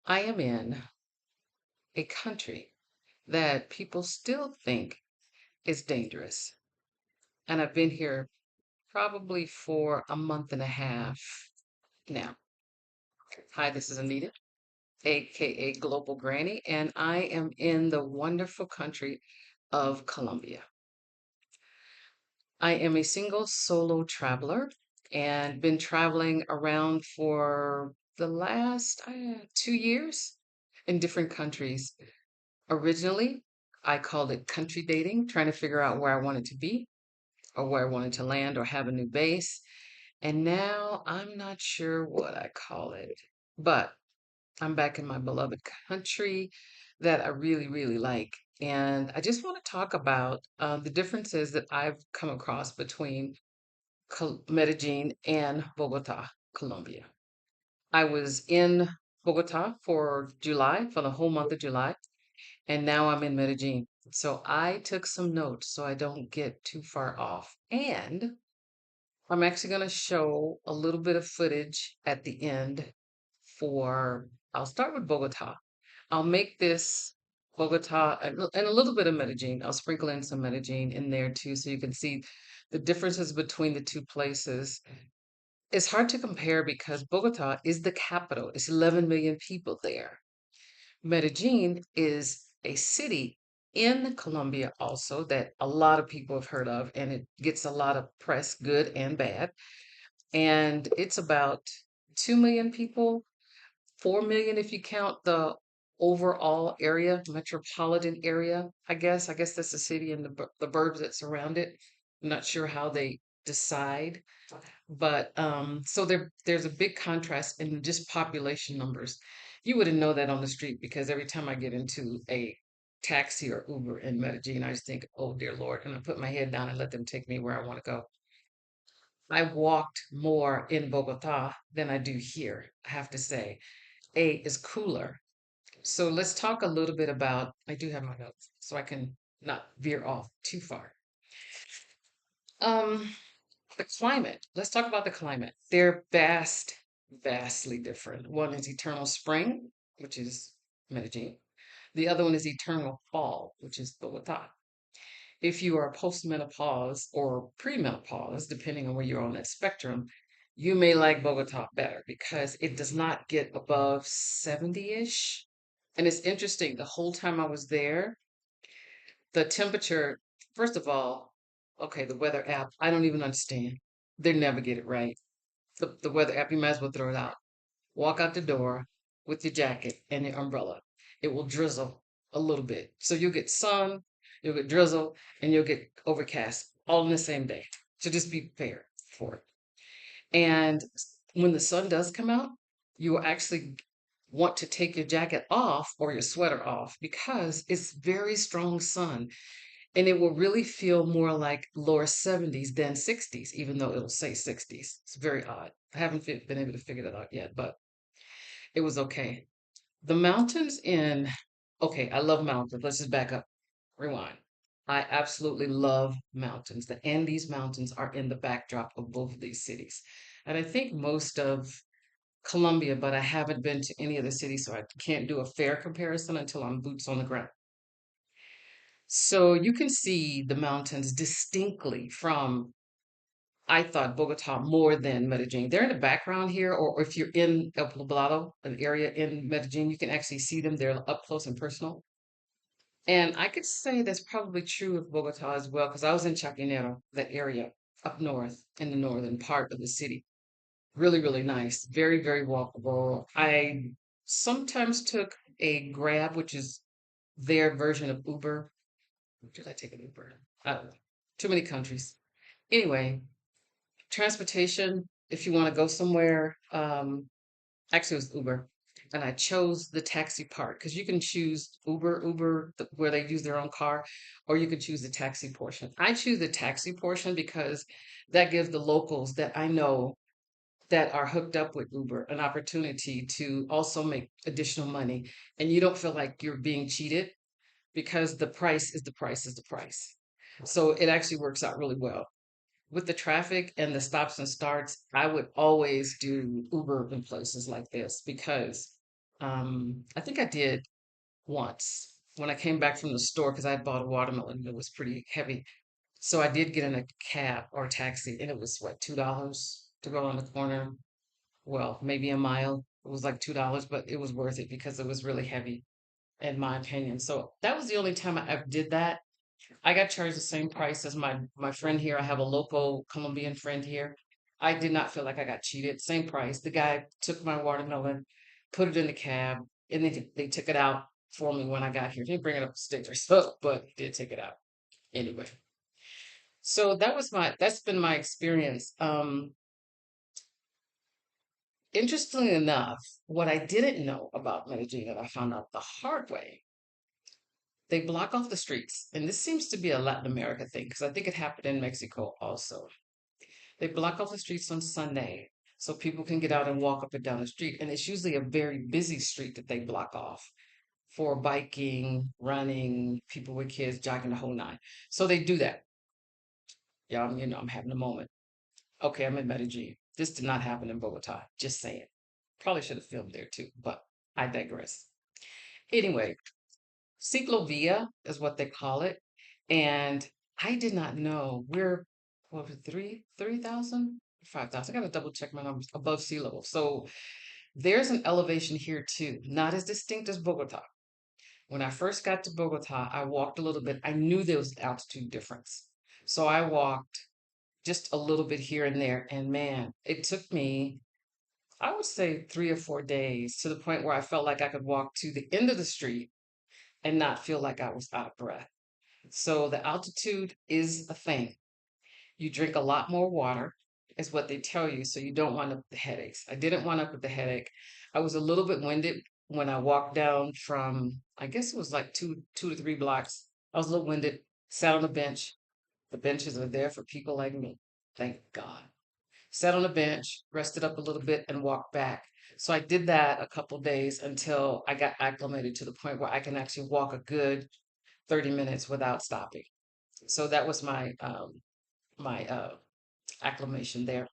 I am in a country that people still think is dangerous. And I've been here probably for a month and a half now. Hi, this is Anita, aka Global Granny, and I am in the wonderful country of Colombia. I am a single solo traveler and been traveling around for the last 2 years in different countries. Originally, I called it country dating, trying to figure out where I wanted to be or where I wanted to land or have a new base. And now I'm not sure what I call it, but I'm back in my beloved country that I really, really like. And I just want to talk about the differences that I've come across between Medellin and Bogota, Colombia. I was in Bogota for July, for the whole month of July, and now I'm in Medellin. So I took some notes so I don't get too far off. And I'm actually going to show a little bit of footage at the end I'll start with Bogota. I'll make this Bogota and a little bit of Medellin. I'll sprinkle in some Medellin in there too so you can see the differences between the two places. It's hard to compare because Bogota is the capital. It's 11 million people there. Medellin is a city in Colombia also that a lot of people have heard of, and it gets a lot of press, good and bad. And it's about 2 million people, 4 million if you count the overall area, metropolitan area, I guess. I guess that's the city and the burbs that surround it. I'm not sure how they decide, but so there's a big contrast in just population numbers. You wouldn't know that on the street because every time I get into a taxi or Uber in Medellin, I just think, oh dear Lord, and I put my head down and let them take me where I want to go. I walked more in Bogota than I do here, I have to say. A is cooler. So let's talk a little bit about, I do have my notes so I can not veer off too far. Um, the climate. Let's talk about the climate. They're vastly different. One is eternal spring, which is Medellin. The other one is eternal fall, which is Bogota. If you are postmenopause or premenopause, depending on where you're on that spectrum, you may like Bogota better because it does not get above 70-ish. And it's interesting, the whole time I was there, the temperature, first of all, okay, the weather app, I don't even understand. They never get it right. The weather app, you might as well throw it out. Walk out the door with your jacket and your umbrella. It will drizzle a little bit. So you'll get sun, you'll get drizzle, and you'll get overcast all in the same day. So just be prepared for it. And when the sun does come out, you will actually want to take your jacket off or your sweater off because it's very strong sun and it will really feel more like lower 70s than 60s, even though it'll say 60s. It's very odd. I haven't been able to figure that out yet, but it was okay. The mountains in, okay, I love mountains. Let's just back up, rewind. I absolutely love mountains. The Andes Mountains are in the backdrop of both of these cities. And I think most of Colombia, but I haven't been to any of the cities, so I can't do a fair comparison until I'm boots on the ground. So you can see the mountains distinctly from, I thought, Bogota more than Medellin. They're in the background here, or if you're in El Poblado, an area in Medellin, you can actually see them. They're up close and personal. And I could say that's probably true of Bogota as well, because I was in Chapinero, that area up north in the northern part of the city. Really, really nice. Very, very walkable. I sometimes took a Grab, which is their version of Uber. Did I take an Uber? I don't know. Too many countries. Anyway, transportation, if you want to go somewhere, actually it was Uber. And I chose the taxi part because you can choose where they use their own car, or you can choose the taxi portion. I choose the taxi portion because that gives the locals that I know that are hooked up with Uber an opportunity to also make additional money. And you don't feel like you're being cheated because the price is the price is the price. So it actually works out really well. With the traffic and the stops and starts, I would always do Uber in places like this because I think I did once when I came back from the store because I had bought a watermelon that was pretty heavy. So I did get in a cab or a taxi, and it was what, $2 to go on the corner. Well, maybe a mile. It was like $2, but it was worth it because it was really heavy, in my opinion. So that was the only time I ever did that. I got charged the same price as my friend here. I have a local Colombian friend here. I did not feel like I got cheated. Same price. The guy took my watermelon, put it in the cab, and then they took it out for me when I got here. He didn't bring it up the stairs, so but he did take it out anyway. So that's been my experience. Interestingly enough, what I didn't know about Medellin that I found out the hard way, they block off the streets. And this seems to be a Latin America thing because I think it happened in Mexico also. They block off the streets on Sunday so people can get out and walk up and down the street. And it's usually a very busy street that they block off for biking, running, people with kids jogging the whole nine. So they do that. Yeah, I'm having a moment. Okay, I'm in Medellin. This did not happen in Bogota. Just saying. Probably should have filmed there too, but I digress. Anyway, ciclovia is what they call it. And I did not know we're over 3,000, 5,000. I got to double check my numbers above sea level. So there's an elevation here too, not as distinct as Bogota. When I first got to Bogota, I walked a little bit. I knew there was an altitude difference. So I walked just a little bit here and there. And man, it took me, I would say 3 or 4 days to the point where I felt like I could walk to the end of the street and not feel like I was out of breath. So the altitude is a thing. You drink a lot more water, is what they tell you, so you don't wind up with the headaches. I didn't wind up with the headache. I was a little bit winded when I walked down from, I guess it was like two to 3 blocks. I was a little winded, sat on a bench. The benches are there for people like me. Thank God. Sat on a bench, rested up a little bit, and walked back. So I did that a couple days until I got acclimated to the point where I can actually walk a good 30 minutes without stopping. So that was my acclimation there.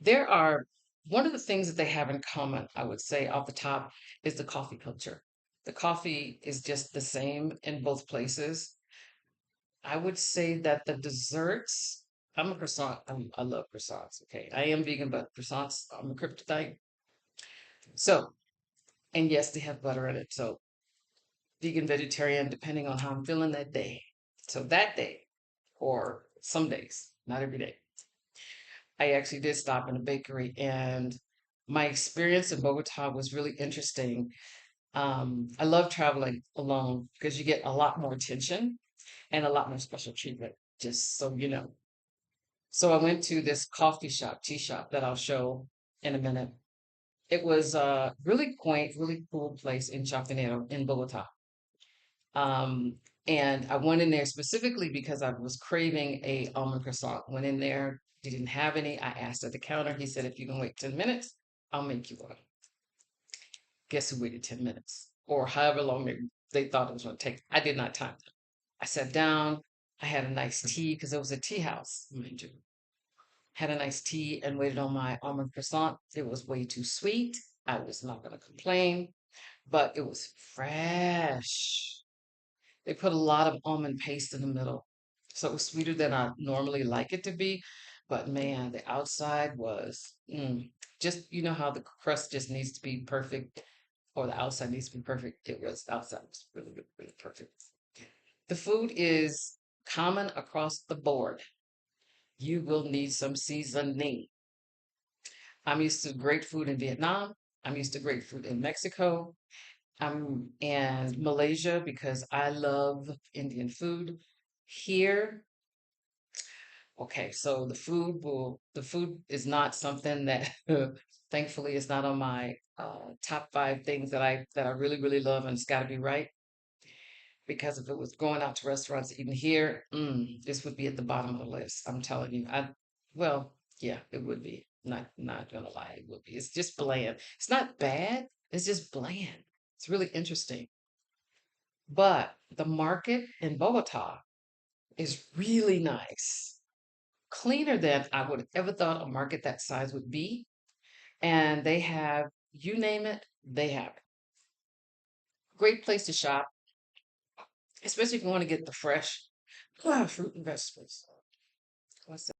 There are one of the things that they have in common, I would say off the top, is the coffee culture. The coffee is just the same in both places. I would say that the desserts, I'm a croissant, I love croissants. Okay. I am vegan, but croissants, I'm a kryptonite. So, and yes, they have butter in it. So, vegan, vegetarian, depending on how I'm feeling that day. So, that day, or some days, not every day, I actually did stop in a bakery, and my experience in Bogota was really interesting. I love traveling alone because you get a lot more attention and a lot more special treatment, just so you know. So I went to this coffee shop, tea shop that I'll show in a minute. It was a really quaint, really cool place in Chapinero in Bogota. Um, and I went in there specifically because I was craving a almond croissant. Went in there, he didn't have any. I asked at the counter. He said, if you can wait 10 minutes, I'll make you one. Guess who waited 10 minutes? Or however long they thought it was going to take. I did not time them. I sat down. I had a nice tea because it was a tea house, mind you. Had a nice tea and waited on my almond croissant. It was way too sweet. I was not going to complain, but it was fresh. They put a lot of almond paste in the middle. So it was sweeter than I normally like it to be. But man, the outside was just, you know how the crust just needs to be perfect or the outside needs to be perfect. It was, the outside was really, really, really perfect. The food is common across the board. You will need some seasoning. I'm used to great food in Vietnam. I'm used to great food in Mexico. And Malaysia because I love Indian food. Here, okay, so the food is not something that thankfully is not on my top five things that I really, really love, and it's gotta be right. Because if it was going out to restaurants eating here, this would be at the bottom of the list. I'm telling you. Well, yeah, it would be. Not gonna lie, it would be. It's just bland. It's not bad, it's just bland. It's really interesting. But the market in Bogota is really nice, cleaner than I would have ever thought a market that size would be. And they have You name it, they have it. Great place to shop, especially if you want to get the fresh fruit and vegetables. What's that?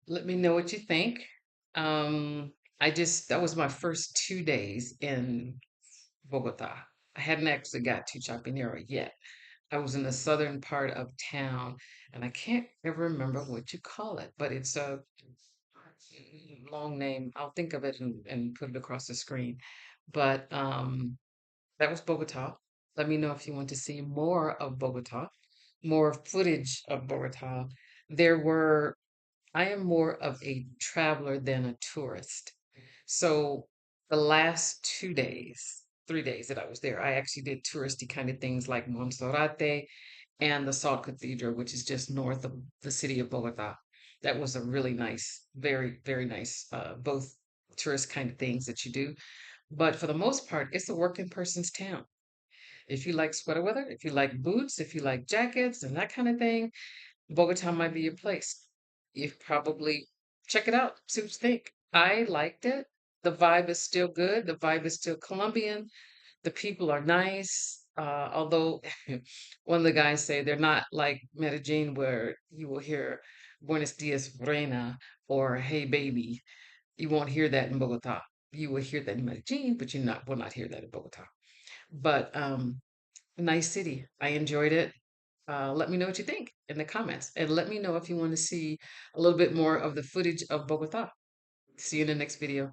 Let me know what you think. That was my first 2 days in Bogota. I hadn't actually got to Chapinero yet. I was in the southern part of town, and I can't ever remember what you call it, but it's a long name. I'll think of it and put it across the screen. But that was Bogota. Let me know if you want to see more of Bogota, more footage of Bogota. There were I am more of a traveler than a tourist. So the last 2 days, 3 days that I was there, I actually did touristy kind of things like Monserrate and the Salt Cathedral, which is just north of the city of Bogota. That was a really nice, very, very nice, both tourist kind of things that you do. But for the most part, it's a working person's town. If you like sweater weather, if you like boots, if you like jackets and that kind of thing, Bogota might be your place. You probably check it out, see what you think. I liked it. The vibe is still good. The vibe is still Colombian. The people are nice. Although one of the guys say they're not like Medellin, where you will hear Buenos dias, reina, or hey baby. You won't hear that in Bogota. You will hear that in Medellin, but you not will not hear that in Bogota. But nice city. I enjoyed it. Let me know what you think in the comments, and let me know if you want to see a little bit more of the footage of Bogota. See you in the next video.